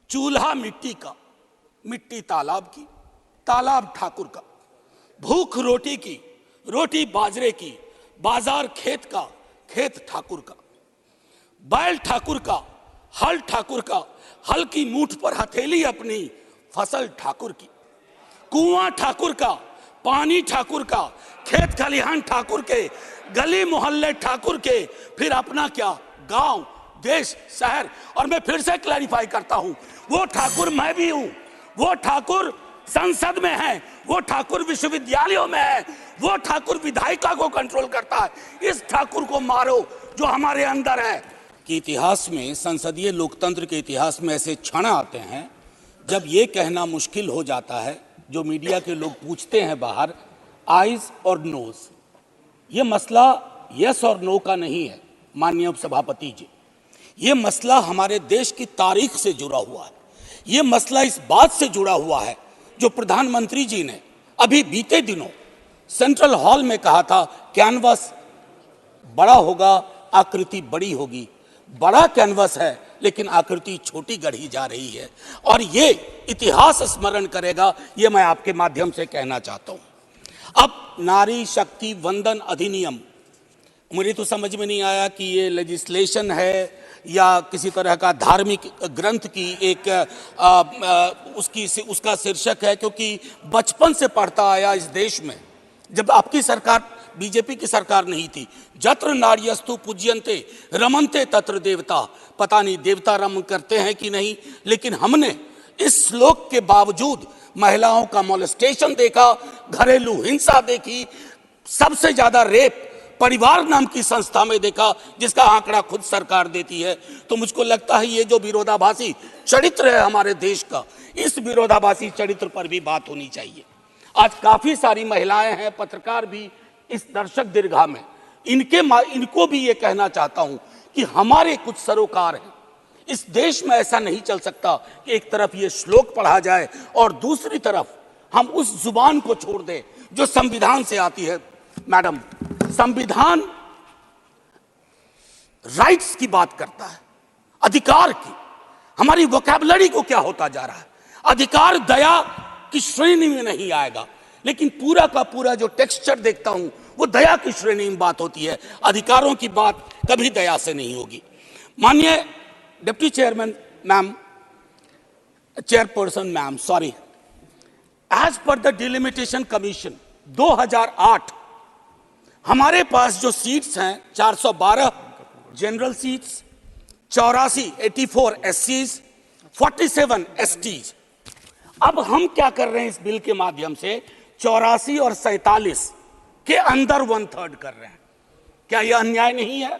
चूल्हा मिट्टी का, मिट्टी तालाब की, तालाब ठाकुर का, भूख रोटी की, रोटी बाजरे की, बाजार खेत का, खेत ठाकुर का, बैल ठाकुर का, हल ठाकुर का, हल की मूठ पर हथेली अपनी, फसल ठाकुर की, कुआं ठाकुर का, पानी ठाकुर का, खेत खलिहान ठाकुर के, गली मोहल्ले ठाकुर के, फिर अपना क्या, गांव, देश, शहर। और मैं फिर से क्लैरिफाई करता हूं, वो ठाकुर मैं भी हूं, वो ठाकुर संसद में है, वो ठाकुर विश्वविद्यालयों में है, वो ठाकुर विधायिका को कंट्रोल करता है। इस ठाकुर को मारो जो हमारे अंदर है। कि इतिहास में, संसदीय लोकतंत्र के इतिहास में ऐसे क्षण आते हैं जब ये कहना मुश्किल हो जाता है, जो मीडिया के लोग पूछते हैं बाहर, आइज और नोज। ये मसला यस और नो का नहीं है माननीय उपसभापति जी, ये मसला हमारे देश की तारीख से जुड़ा हुआ है। ये मसला इस बात से जुड़ा हुआ है जो प्रधानमंत्री जी ने अभी बीते दिनों सेंट्रल हॉल में कहा था, कैनवस बड़ा होगा, आकृति बड़ी होगी। बड़ा कैनवस है लेकिन आकृति छोटी गढ़ी जा रही है, और ये इतिहास स्मरण करेगा, ये मैं आपके माध्यम से कहना चाहता हूं। अब नारी शक्ति वंदन अधिनियम, मुझे तो समझ में नहीं आया कि ये लेजिस्लेशन है या किसी तरह का धार्मिक ग्रंथ की एक उसका शीर्षक है, क्योंकि बचपन से पढ़ता आया इस देश में, जब आपकी सरकार, बीजेपी की सरकार नहीं थी, जत्र नार्यस्तु पूज्यन्ते रमन्ते तत्र देवता। पता नहीं देवता रमन करते हैं कि नहीं, लेकिन हमने इस श्लोक के बावजूद महिलाओं का मोलेस्टेशन देखा, घरेलू हिंसा देखी, सबसे ज्यादा रेप परिवार नाम की संस्था में देखा, जिसका आंकड़ा खुद सरकार देती है। तो मुझको लगता है ये जो विरोधाभासी चरित्र है हमारे देश का, इस विरोधाभासी चरित्र पर भी बात होनी चाहिए। आज काफी सारी महिलाएं हैं, पत्रकार भी इस दर्शक दीर्घा में, इनको भी ये कहना चाहता हूं कि हमारे कुछ सरोकार हैं। इस देश में ऐसा नहीं चल सकता कि एक तरफ ये श्लोक पढ़ा जाए और दूसरी तरफ हम उस जुबान को छोड़ दें जो संविधान से आती है। मैडम, संविधान राइट्स की बात करता है, अधिकार की। हमारी वोकैबुलरी को क्या होता जा रहा है? अधिकार दया की श्रेणी में नहीं आएगा, लेकिन पूरा का पूरा जो टेक्सचर देखता हूं वो दया की श्रेणी में बात होती है, अधिकारों की बात कभी दया से नहीं होगी। माननीय deputy chairman ma'am, chairperson ma'am, sorry, as per the delimitation commission 2008 हमारे पास जो सीट्स हैं 412 जनरल सीट्स, 84 एससीज, 47 एसटीज। अब हम क्या कर रहे हैं इस बिल के माध्यम से, 84 और 47 के अंदर 1/3 कर रहे हैं। क्या यह अन्याय नहीं है?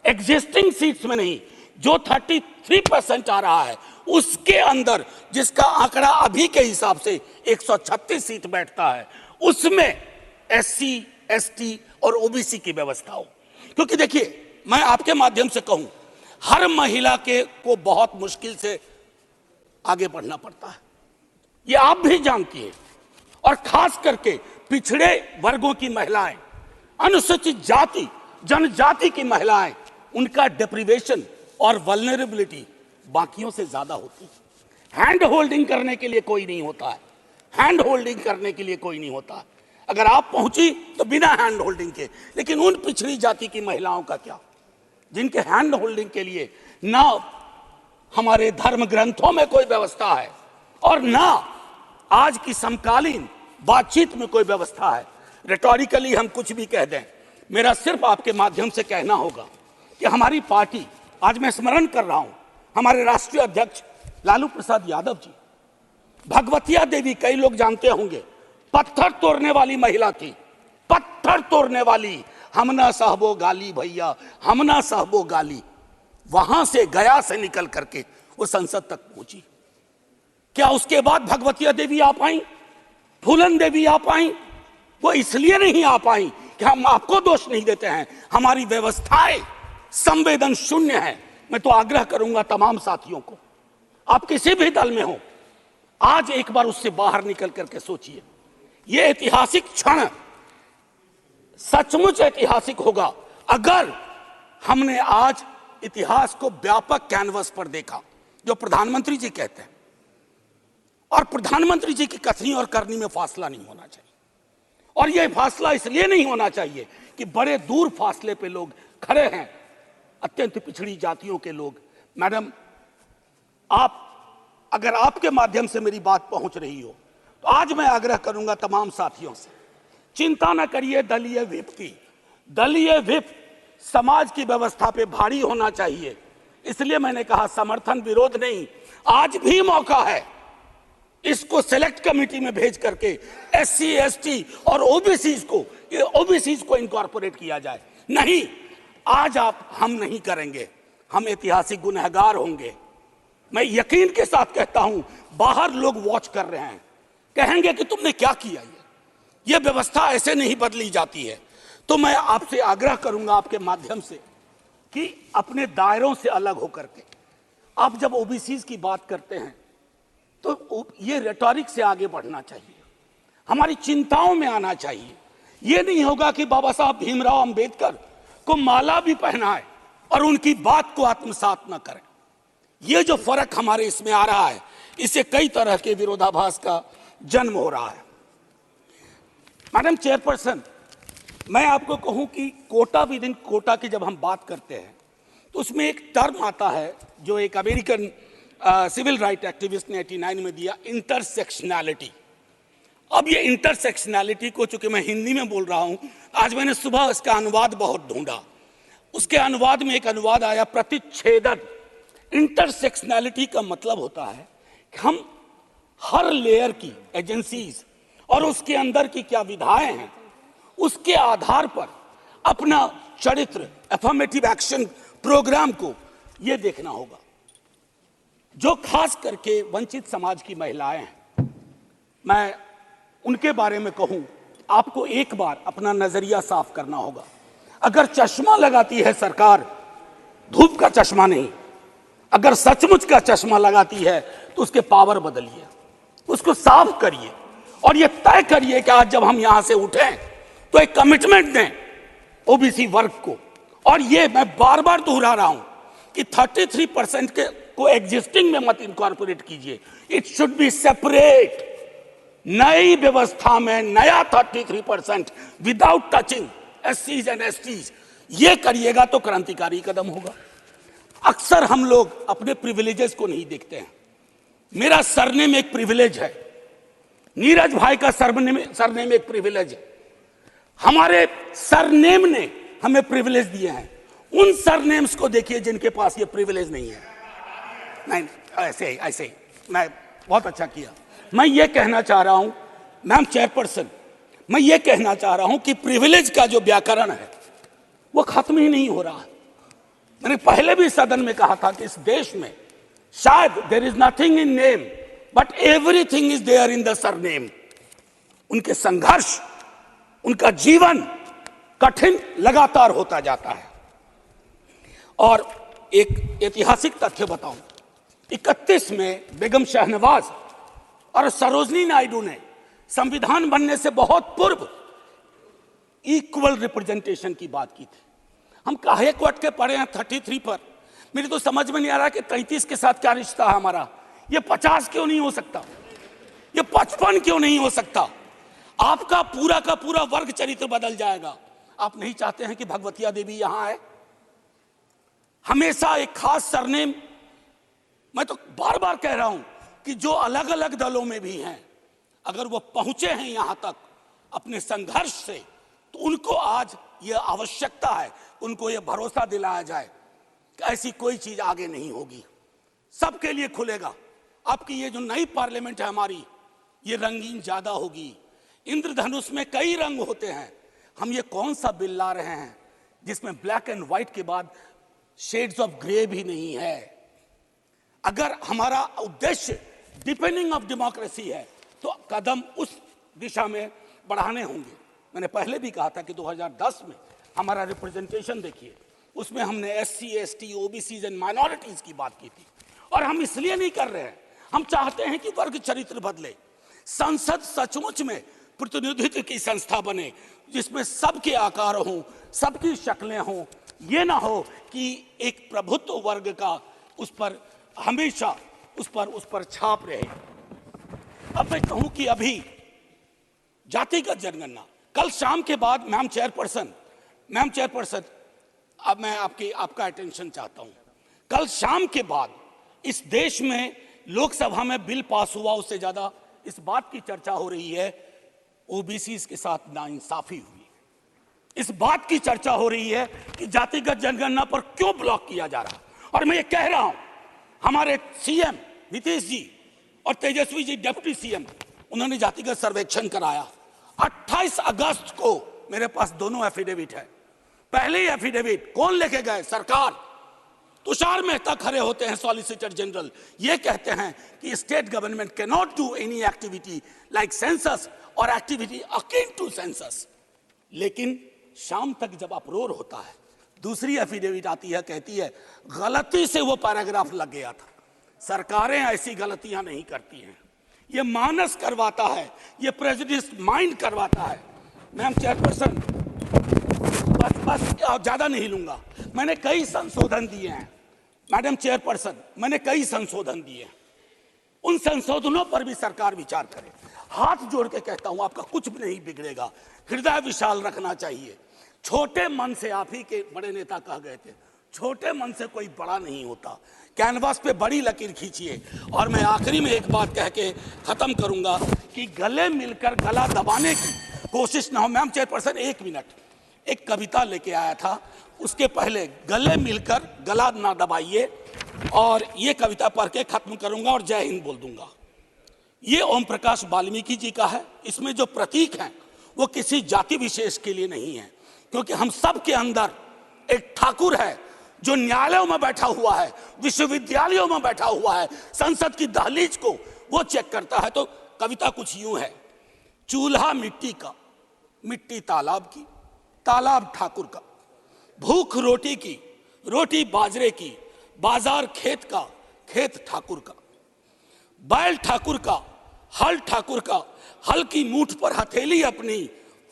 एग्जिस्टिंग सीट्स में नहीं, जो 33% आ रहा है उसके अंदर, जिसका आंकड़ा अभी के हिसाब से 136 सीट बैठता है, उसमें एससी, एसटी और ओबीसी की व्यवस्था हो। क्योंकि देखिए, मैं आपके माध्यम से कहूं, हर महिला को बहुत मुश्किल से आगे बढ़ना पड़ता है, ये आप भी जानती हैं। और खास करके पिछड़े वर्गों की महिलाएं, अनुसूचित जाति, जनजाति की महिलाएं, उनका डिप्रिवेशन और वल्नरेबिलिटी बाकियों से ज्यादा होती है। हैंड होल्डिंग करने के लिए कोई नहीं होता है, हैंड होल्डिंग करने के लिए कोई नहीं होता है। अगर आप पहुंची तो बिना हैंड होल्डिंग के, लेकिन उन पिछड़ी जाति की महिलाओं का क्या, जिनके हैंड होल्डिंग के लिए ना हमारे धर्म ग्रंथों में कोई व्यवस्था है और ना आज की समकालीन बातचीत में कोई व्यवस्था है। रेटोरिकली हम कुछ भी कह दें, मेरा सिर्फ आपके माध्यम से कहना होगा कि हमारी पार्टी, आज मैं स्मरण कर रहा हूं, हमारे राष्ट्रीय अध्यक्ष लालू प्रसाद यादव जी, भगवतिया देवी, कई लोग जानते होंगे, पत्थर तोड़ने वाली महिला थी, पत्थर तोड़ने वाली, हम ना सहबो गाली भैया, हम ना सहबो गाली। वहां से, गया से निकल करके वो संसद तक पहुंची। क्या उसके बाद भगवतिया देवी आ पाई, फूलन देवी आ पाई? वो इसलिए नहीं आ पाई कि हम आपको दोष नहीं देते हैं, हमारी व्यवस्थाएं संवेदन शून्य है। मैं तो आग्रह करूंगा तमाम साथियों को, आप किसी भी दल में हो, आज एक बार उससे बाहर निकल करके सोचिए। यह ऐतिहासिक क्षण सचमुच ऐतिहासिक होगा अगर हमने आज इतिहास को व्यापक कैनवस पर देखा। जो प्रधानमंत्री जी कहते हैं, और प्रधानमंत्री जी की कथनी और करनी में फासला नहीं होना चाहिए। और यह फासला इसलिए नहीं होना चाहिए कि बड़े दूर फासले पे लोग खड़े हैं, अत्यंत पिछड़ी जातियों के लोग। मैडम, आप, अगर आपके माध्यम से मेरी बात पहुंच रही हो तो आज मैं आग्रह करूंगा तमाम साथियों से, चिंता न करिए दलीय व्हिप की। दलीय व्हिप समाज की व्यवस्था पे भारी होना चाहिए, इसलिए मैंने कहा समर्थन विरोध नहीं। आज भी मौका है, इसको सेलेक्ट कमेटी में भेज करके एससी एसटी और ओबीसीज को इनकॉर्पोरेट किया जाए। नहीं, आज हम नहीं करेंगे, हम ऐतिहासिक गुनहगार होंगे। मैं यकीन के साथ कहता हूं, बाहर लोग वॉच कर रहे हैं, कहेंगे कि तुमने क्या किया। ये व्यवस्था ऐसे नहीं बदली जाती है। तो मैं आपसे आग्रह करूंगा आपके माध्यम से कि अपने दायरों से अलग होकर के आप जब ओबीसीज की बात करते हैं तो ये रेटोरिक से आगे बढ़ना चाहिए, हमारी चिंताओं में आना चाहिए। ये नहीं होगा कि बाबा साहब भीमराव अंबेडकर को माला भी पहनाए और उनकी बात को आत्मसात न करें। ये जो फर्क हमारे इसमें आ रहा है, इससे कई तरह के विरोधाभास का जन्म हो रहा है। मैडम चेयरपर्सन, मैं आपको कहूं कि कोटा विद इन कोटा की जब हम बात करते हैं तो उसमें एक टर्म आता है जो एक अमेरिकन सिविल राइट एक्टिविस्ट ने 89 में दिया, इंटरसेक्शनैलिटी। अब ये इंटरसेक्शनैलिटी को, चूंकि मैं हिंदी में बोल रहा हूं, आज मैंने सुबह इसका अनुवाद बहुत ढूंढा, उसके अनुवाद में एक अनुवाद आया प्रतिच्छेदन। इंटरसेक्शनैलिटी का मतलब होता है कि हम हर लेयर की एजेंसीज और उसके अंदर की क्या विधाएं हैं, उसके आधार पर अपना चरित्र, अफर्मेटिव एक्शन प्रोग्राम को यह देखना होगा। जो खास करके वंचित समाज की महिलाएं हैं, मैं उनके बारे में कहूं, आपको एक बार अपना नजरिया साफ करना होगा। अगर चश्मा लगाती है सरकार, धूप का चश्मा नहीं, अगर सचमुच का चश्मा लगाती है तो उसके पावर बदलिए, उसको साफ करिए और ये तय करिए कि आज जब हम यहां से उठें तो एक कमिटमेंट दें ओबीसी वर्ग को। और ये मैं बार बार दोहरा रहा हूं कि 33% के को एग्जिस्टिंग में मत इनकॉर्पोरेट कीजिए, इट शुड बी सेपरेट। नई व्यवस्था में नया 33% विदाउट टचिंग एससीज एंड एसटीज, ये करिएगा तो क्रांतिकारी कदम होगा। अक्सर हम लोग अपने प्रिविलेजेस को नहीं देखते हैं। मेरा सरनेम एक प्रिविलेज है, नीरज भाई का सरनेम एक प्रिविलेज है। हमारे सरनेम ने हमें प्रिविलेज दिए हैं। उन सरनेम्स को देखिए जिनके पास ये प्रिविलेज नहीं है। नहीं, ऐसे ही मैं बहुत अच्छा किया। मैं ये कहना चाह रहा हूं मैम चेयरपर्सन, मैं ये कहना चाह रहा हूं कि प्रिविलेज का जो व्याकरण है वो खत्म ही नहीं हो रहा है। मैंने पहले भी सदन में कहा था कि इस देश में शायद there is nothing in name but everything is there in the surname. उनके संघर्ष, उनका जीवन कठिन लगातार होता जाता है। और एक ऐतिहासिक तथ्य बताऊं, 31 में बेगम शहनवाज और सरोजनी नायडू ने संविधान बनने से बहुत पूर्व इक्वल रिप्रेजेंटेशन की बात की थी। हम काहे को अटके पड़े हैं 33 पर? मेरी तो समझ में नहीं आ रहा कि 33 के साथ क्या रिश्ता है हमारा। ये 50 क्यों नहीं हो सकता? ये 55 क्यों नहीं हो सकता? आपका पूरा का पूरा वर्ग चरित्र बदल जाएगा। आप नहीं चाहते हैं कि भगवतिया देवी यहां आए? हमेशा एक खास सरनेम, मैं तो बार बार कह रहा हूं कि जो अलग अलग दलों में भी हैं, अगर वो पहुंचे हैं यहां तक अपने संघर्ष से, तो उनको आज ये आवश्यकता है, उनको ये भरोसा दिलाया जाए कि ऐसी कोई चीज आगे नहीं होगी, सबके लिए खुलेगा। आपकी ये जो नई पार्लियामेंट है हमारी, ये रंगीन ज्यादा होगी। इंद्रधनुष में कई रंग होते हैं। हम ये कौन सा बिल ला रहे हैं जिसमें ब्लैक एंड व्हाइट के बाद शेड्स ऑफ ग्रे भी नहीं है? अगर हमारा उद्देश्य डिपेंडिंग ऑफ डेमोक्रेसी है तो कदम उस दिशा में बढ़ाने होंगे। मैंने पहले भी कहा था कि 2010 में हमारा रिप्रेजेंटेशन देखिए, उसमें हमने SC, ST, OBC and minorities की बात की थी। और हम इसलिए नहीं कर रहे हैं, हम चाहते हैं कि वर्ग चरित्र बदले। संसद सचमुच में प्रतिनिधित्व की संस्था बने जिसमें सबके आकार हों, सबकी शक्लें हों। ये ना हो कि एक प्रभुत्व वर्ग का उस पर हमेशा उस पर छाप रहे। अब मैं कहूं कि अभी जातिगत जनगणना कल शाम के बाद, मैम चेयरपर्सन, अब मैं आपका अटेंशन चाहता हूं। कल शाम के बाद इस देश में लोकसभा में बिल पास हुआ, उससे ज्यादा इस बात की चर्चा हो रही है ओबीसी के साथ नाइंसाफी हुई। इस बात की चर्चा हो रही है कि जातिगत जनगणना पर क्यों ब्लॉक किया जा रहा। और मैं ये कह रहा हूं, हमारे सीएम नीतीश जी और तेजस्वी जी डिप्टी सीएम, उन्होंने जातिगत सर्वेक्षण कराया। 28 अगस्त को मेरे पास दोनों एफिडेविट है। पहले एफिडेविट कौन लेके गए? सरकार। तुषार मेहता खड़े होते हैं, सॉलिसिटर जनरल, ये कहते हैं कि state government can not do any activity like census और एक्टिविटी अकिन टू सेंसस। लेकिन शाम तक जब अप्रोर होता है, दूसरी एफिडेविट आती है, कहती है गलती से वो पैराग्राफ लग गया था। सरकारें ऐसी गलतियां नहीं करती हैं, ये मानस करवाता है, ये प्रेजुडिस माइंड करवाता है। मैम चेयरपर्सन, बस ज्यादा नहीं लूंगा। मैंने कई संशोधन दिए हैं मैडम चेयरपर्सन, मैंने कई संशोधन दिए हैं। उन संशोधनों पर भी सरकार विचार करे। हाथ जोड़ के कहता हूं, आपका कुछ भी नहीं बिगड़ेगा। हृदय विशाल रखना चाहिए। छोटे मन से, आप ही के बड़े नेता कह गए थे, छोटे मन से कोई बड़ा नहीं होता। कैनवास पे बड़ी लकीर खींचिए। और मैं आखिरी में एक बात कह के खत्म करूंगा कि गले मिलकर गला दबाने की कोशिश ना हो। मैम चेयरपर्सन, 1 मिनट, एक कविता लेके आया था, उसके पहले गले मिलकर गला ना दबाइए। और ये कविता पढ़ के खत्म करूंगा और जय हिंद बोल दूंगा। ये ओम प्रकाश वाल्मीकि जी का है। इसमें जो प्रतीक हैं वो किसी जाति विशेष के लिए नहीं है, क्योंकि हम सब के अंदर एक ठाकुर है जो न्यायालयों में बैठा हुआ है, विश्वविद्यालयों में बैठा हुआ है, संसद की दहलीज को वो चेक करता है। तो कविता कुछ यूं है। चूल्हा मिट्टी का, मिट्टी तालाब की, तालाब ठाकुर का। भूख रोटी की, रोटी बाजरे की, बाजार खेत का, खेत ठाकुर का। बैल ठाकुर का, हल ठाकुर का, हल की मूठ पर हथेली अपनी,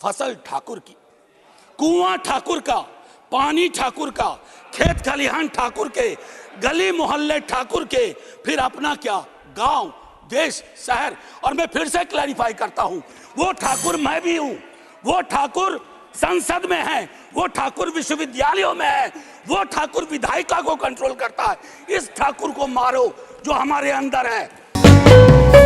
फसल ठाकुर की। कुआं ठाकुर का, पानी ठाकुर का, खेत खलिहान ठाकुर के, गली मोहल्ले ठाकुर के, फिर अपना क्या, गांव, देश, शहर। और मैं फिर से क्लैरिफाई करता हूं, वो ठाकुर मैं भी हूं, वो ठाकुर संसद में है, वो ठाकुर विश्वविद्यालयों में है, वो ठाकुर विधायिका को कंट्रोल करता है। इस ठाकुर को मारो जो हमारे अंदर है।